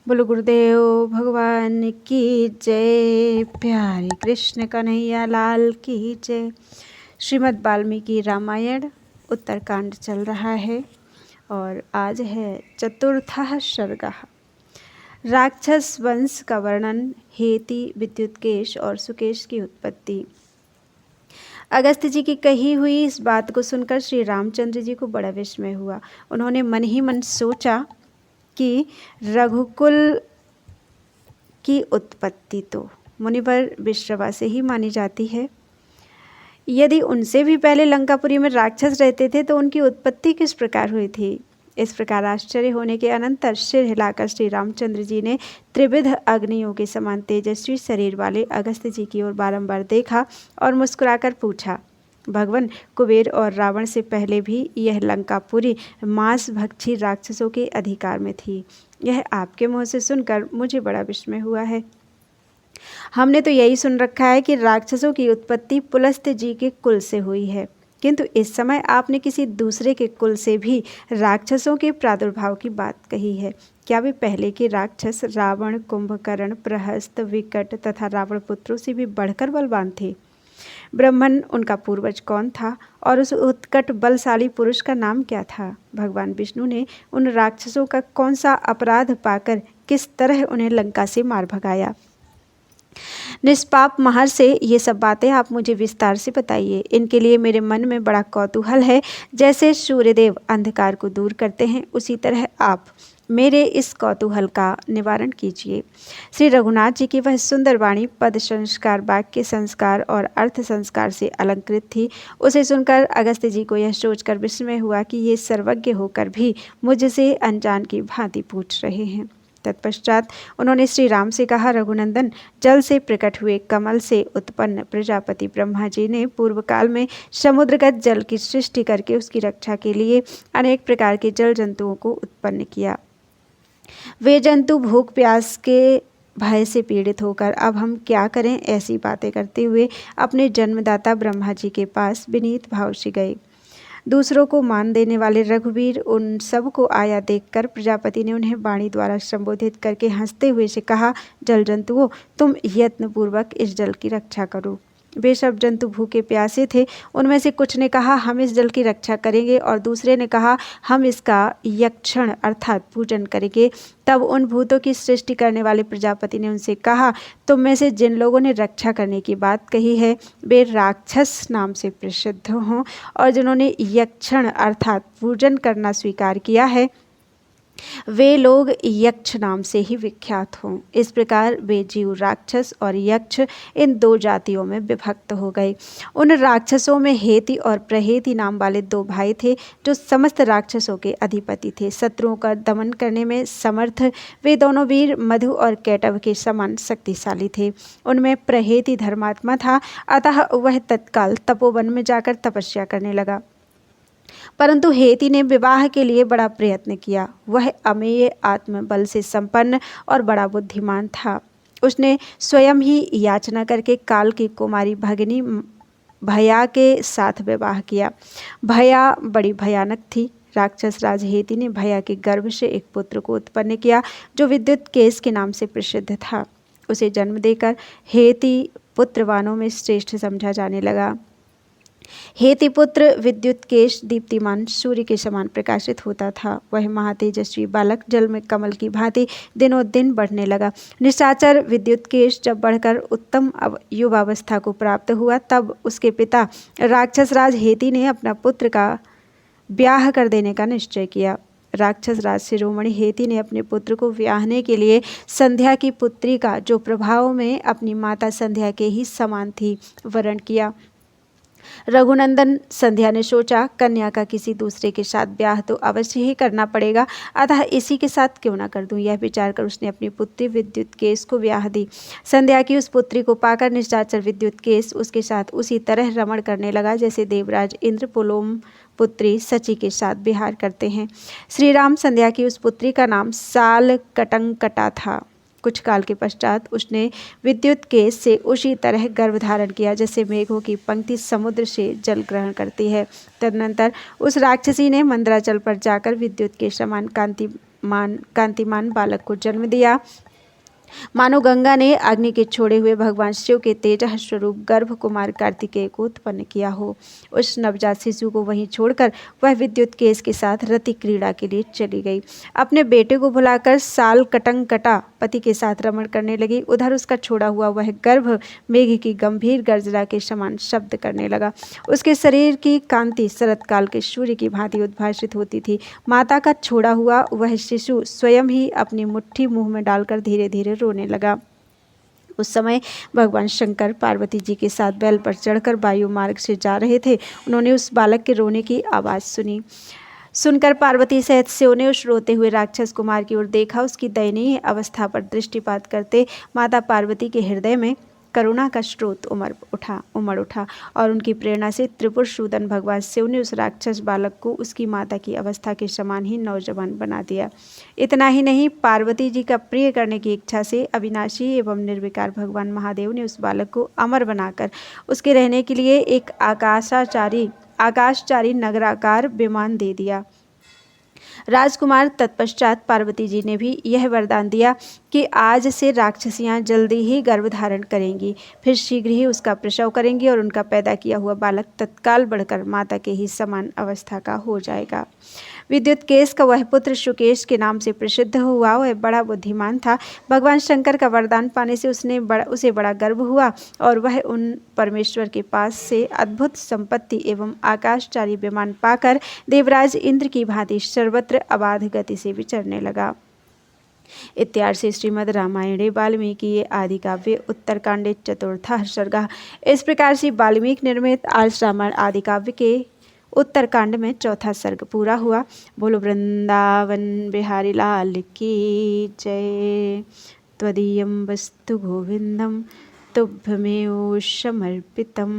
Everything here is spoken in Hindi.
बोलो गुरुदेव भगवान की जय। प्यारे कृष्ण कन्हैया लाल की जय। श्रीमद् वाल्मीकि रामायण उत्तरकांड चल रहा है और आज है चतुर्थः सर्गः। राक्षस वंश का वर्णन, हेति, विद्युत्केश और सुकेश की उत्पत्ति। अगस्त्य जी की कही हुई इस बात को सुनकर श्री रामचंद्र जी को बड़ा विस्मय हुआ। उन्होंने मन ही मन सोचा कि रघुकुल की उत्पत्ति तो मुनिवर विश्रवा से ही मानी जाती है। यदि उनसे भी पहले लंकापुरी में राक्षस रहते थे तो उनकी उत्पत्ति किस प्रकार हुई थी। इस प्रकार आश्चर्य होने के अनंतर सिर हिलाकर श्री रामचंद्र जी ने त्रिविध अग्नियों के समान तेजस्वी शरीर वाले अगस्त्य जी की ओर बारंबार देखा और मुस्कुराकर पूछा, भगवान, कुबेर और रावण से पहले भी यह लंकापुरी मांस भक्षी राक्षसों के अधिकार में थी। यह आपके मुँह से सुनकर मुझे बड़ा विस्मय हुआ है। हमने तो यही सुन रखा है कि राक्षसों की उत्पत्ति पुलस्त्य जी के कुल से हुई है, किंतु इस समय आपने किसी दूसरे के कुल से भी राक्षसों के प्रादुर्भाव की बात कही है। क्या वे पहले के राक्षस रावण, कुंभकर्ण, प्रहस्त, विकट तथा रावण पुत्रों से भी बढ़कर बलवान थे? ब्रह्मन उनका पूर्वज कौन था और उस उत्कट बलशाली पुरुष का नाम क्या था? भगवान विष्णु ने उन राक्षसों का कौन सा अपराध पाकर किस तरह उन्हें लंका से मार भगाया? निष्पाप महर्षि से ये सब बातें आप मुझे विस्तार से बताइए। इनके लिए मेरे मन में बड़ा कौतूहल है। जैसे सूर्यदेव अंधकार को दूर करते हैं, उसी तरह आप मेरे इस कौतूहल का निवारण कीजिए। श्री रघुनाथ जी की वह सुंदर वाणी पद संस्कार, वाक्य संस्कार और अर्थ संस्कार से अलंकृत थी। उसे सुनकर अगस्त्य जी को यह सोचकर विस्मय हुआ कि ये सर्वज्ञ होकर भी मुझसे अनजान की भांति पूछ रहे हैं। तत्पश्चात उन्होंने श्री राम से कहा, रघुनंदन, जल से प्रकट हुए कमल से उत्पन्न प्रजापति ब्रह्मा जी ने पूर्व काल में समुद्रगत जल की सृष्टि करके उसकी रक्षा के लिए अनेक प्रकार के जल जंतुओं को उत्पन्न किया। वे जंतु भूख प्यास के भय से पीड़ित होकर अब हम क्या करें ऐसी बातें करते हुए अपने जन्मदाता ब्रह्मा जी के पास विनीत भाव से गए। दूसरों को मान देने वाले रघुवीर उन सब को आया देखकर प्रजापति ने उन्हें वाणी द्वारा संबोधित करके हंसते हुए से कहा, जल जंतुओं, तुम यत्नपूर्वक इस जल की रक्षा करो। वे सब जंतु भूखे प्यासे थे। उनमें से कुछ ने कहा, हम इस जल की रक्षा करेंगे, और दूसरे ने कहा, हम इसका यक्षण अर्थात पूजन करेंगे। तब उन भूतों की सृष्टि करने वाले प्रजापति ने उनसे कहा, तुम में से जिन लोगों ने रक्षा करने की बात कही है वे राक्षस नाम से प्रसिद्ध हों, और जिन्होंने यक्षण अर्थात पूजन करना स्वीकार किया है वे लोग यक्ष नाम से ही विख्यात हों। इस प्रकार वे जीव राक्षस और यक्ष इन दो जातियों में विभक्त हो गए। उन राक्षसों में हेति और प्रहेति नाम वाले दो भाई थे जो समस्त राक्षसों के अधिपति थे। शत्रुओं का दमन करने में समर्थ वे दोनों वीर मधु और कैटव के समान शक्तिशाली थे। उनमें प्रहेति धर्मात्मा था, अतः वह तत्काल तपोवन में जाकर तपस्या करने लगा। परंतु हेति ने विवाह के लिए बड़ा प्रयत्न किया। वह अमेय आत्मबल से संपन्न और बड़ा बुद्धिमान था। उसने स्वयं ही याचना करके काल की कुमारी भगिनी भया के साथ विवाह किया। भया बड़ी भयानक थी। राक्षस राज हेति ने भया के गर्भ से एक पुत्र को उत्पन्न किया जो विद्युत्केश के नाम से प्रसिद्ध था। उसे जन्म देकर हेति पुत्रवानों में श्रेष्ठ समझा जाने लगा। हेति पुत्र विद्युत्केश दीप्तिमान सूर्य के समान प्रकाशित होता था। वह महातेजस्वी बालक जल में कमल की भांति दिनों दिन बढ़ने लगा। निशाचर विद्युत्केश जब बढ़कर उत्तम युवावस्था को प्राप्त हुआ तब उसके पिता राक्षस राज हेति ने अपना पुत्र का ब्याह कर देने का निश्चय किया। राक्षस राज शिरोमणि हेति ने अपने पुत्र को ब्याहने के लिए संध्या की पुत्री का, जो प्रभाव में अपनी माता संध्या के ही समान थी, वरण किया। रघुनंदन, संध्या ने सोचा, कन्या का किसी दूसरे के साथ ब्याह तो अवश्य ही करना पड़ेगा, अतः इसी के साथ क्यों न कर दूं। यह विचार कर उसने अपनी पुत्री विद्युत्केश को ब्याह दी। संध्या की उस पुत्री को पाकर निशाचर विद्युत्केश उसके साथ उसी तरह रमण करने लगा जैसे देवराज इंद्र पुलोम पुत्री सची के साथ विहार करते हैं। श्री राम संध्या की उस पुत्री का नाम साल कटंकटा था। कुछ काल के पश्चात उसने विद्युत्केश से उसी तरह गर्भ धारण किया जैसे मेघों की पंक्ति समुद्र से जल ग्रहण करती है। तदनंतर उस राक्षसी ने मंदराचल पर जाकर विद्युत के समान कांति कांतिमान बालक को जन्म दिया। मानो गंगा ने अग्नि के छोड़े हुए भगवान शिव के तेजः स्वरूप गर्भ कुमार कार्तिकेय को उत्पन्न किया हो। उस नवजात शिशु को वहीं छोड़कर वह विद्युत केस के साथ रति क्रीड़ा के लिए चली गई। अपने बेटे को भुलाकर साल कटंग कटा पति के साथ रमण करने लगी। उधर उसका छोड़ा हुआ वह गर्भ मेघ की गंभीर गर्जना के समान शब्द करने लगा। उसके शरीर की कांति शरतकाल के सूर्य की भांति उद्भासित होती थी। माता का छोड़ा हुआ वह शिशु स्वयं ही अपनी मुट्ठी मुंह में डालकर धीरे धीरे रोने लगा। उस समय भगवान शंकर पार्वती जी के साथ बैल पर चढ़कर वायु मार्ग से जा रहे थे। उन्होंने उस बालक के रोने की आवाज़ सुनकर पार्वती सहित शिव ने उस रोते हुए राक्षस कुमार की ओर देखा। उसकी दयनीय अवस्था पर दृष्टिपात करते माता पार्वती के हृदय में करुणा का स्रोत उमड़ उठा और उनकी प्रेरणा से त्रिपुर सूदन भगवान शिव ने उस राक्षस बालक को उसकी माता की अवस्था के समान ही नौजवान बना दिया। इतना ही नहीं, पार्वती जी का प्रिय करने की इच्छा से अविनाशी एवं निर्विकार भगवान महादेव ने उस बालक को अमर बनाकर उसके रहने के लिए एक आकाशचारी नगराकार विमान दे दिया। राजकुमार तत्पश्चात पार्वती जी ने भी यह वरदान दिया कि आज से राक्षसियां जल्दी ही गर्भ धारण करेंगी, फिर शीघ्र ही उसका प्रसव करेंगी और उनका पैदा किया हुआ बालक तत्काल बढ़कर माता के ही समान अवस्था का हो जाएगा। विद्युत केस का वह पुत्र सुकेश के नाम से प्रसिद्ध हुआ। वह बड़ा बुद्धिमान था। भगवान शंकर का वरदान पाने से उसे बड़ा गर्व हुआ और वह उन परमेश्वर के पास से अद्भुत संपत्ति एवं आकाशचारी विमान पाकर देवराज इंद्र की भांति सर्वत्र अबाध गति से विचरने लगा। इत्यार्षे श्रीमद् रामायणे वाल्मीकि आदि काव्ये उत्तरकांडे चतुर्थः सर्गः। इस प्रकार से वाल्मीकि निर्मित आर्ष रामायण आदि काव्य के उत्तरकांड में चौथा सर्ग पूरा हुआ। बोलो वृंदावन बिहारी लाल की जय। त्वदीयं वस्तु गोविंदम तुभ्यमेव समर्पितम्।